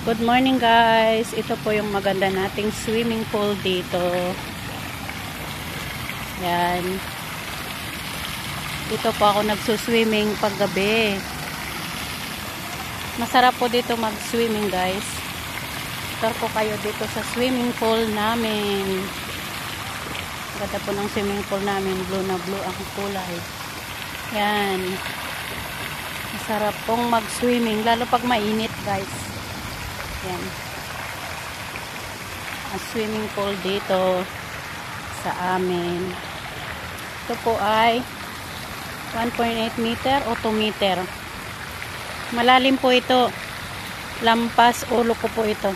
Good morning guys. Ito po yung maganda nating swimming pool dito. Yan. Dito po ako nagsuswimming paggabi. Masarap po dito mag-swimming guys. Ito po kayo dito sa swimming pool namin. Ganda po ng swimming pool namin. Blue na blue ang kulay. Yan. Masarap pong mag-swimming. Lalo pag mainit guys. Yan. Ang swimming pool dito sa amin. Ito po ay 1.8 meter o 2 meter. Malalim po ito. Lampas ulo ko po ito.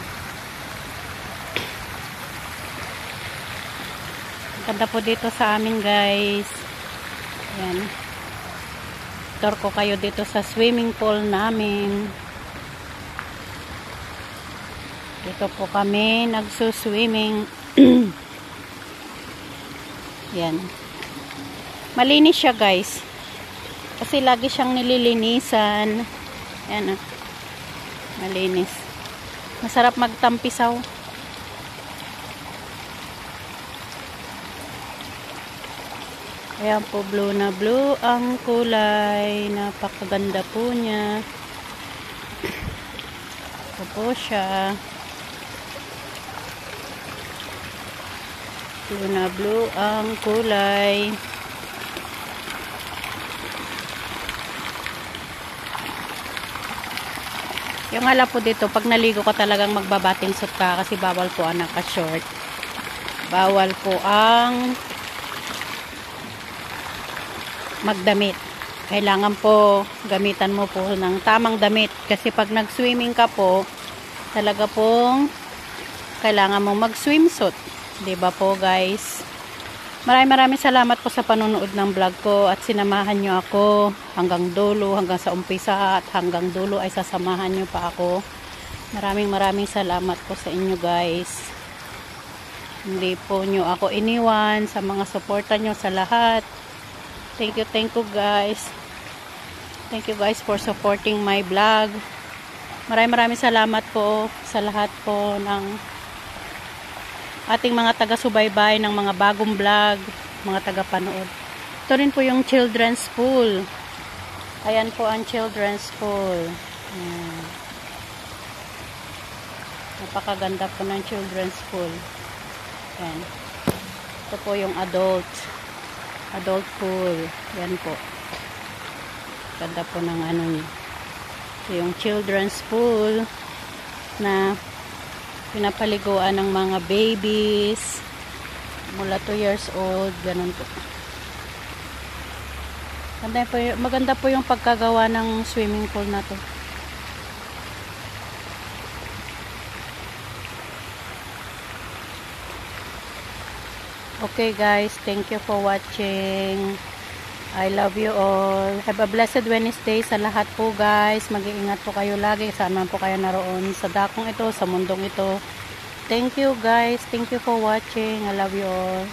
Ganda po dito sa amin guys. Yan. Tour ko kayo dito sa swimming pool namin. Dito po kami nagsuswimming. Yan. Malinis siya guys. Kasi lagi siyang nililinisan. Yan ah. Malinis. Masarap magtampisaw. Ayan po, blue na blue ang kulay. Napakaganda po niya. Ito po siya. Blue na blue ang kulay. Yung hala po dito, pag naligo ka talagang magbabating suit ka kasi bawal po ang naka-short. Bawal po ang magdamit. Kailangan po gamitan mo po ng tamang damit kasi pag nag-swimming ka po, talaga pong kailangan mo mag-swimsuit. 'Di ba po guys? Maraming salamat po sa panonood ng vlog ko at sinamahan nyo ako hanggang dulo, hanggang sa umpisa at hanggang dulo ay sasamahan nyo pa ako. Maraming salamat po sa inyo guys. Hindi po nyo ako iniwan, sa mga suporta nyo sa lahat. Thank you guys. Thank you guys for supporting my vlog. Maraming salamat po sa lahat po ng ating mga taga-subaybay ng mga bagong vlog, mga taga-panood. Ito rin po yung children's pool. Ayan po ang children's pool. Ayan. Napakaganda po ng children's pool. Ayan. Ito po yung adult pool. Ayan po. Ganda po ng ano niya. Ito yung children's pool na pinapaliguan ng mga babies mula 2 years old, ganun po. Maganda po yung pagkagawa ng swimming pool na to. Okay guys, thank you for watching. I love you all. Have a blessed Wednesday sa lahat po guys. Mag-iingat po kayo lagi. Saan man po kayo naroon sa dakong ito, sa mundong ito. Thank you guys. Thank you for watching. I love you all.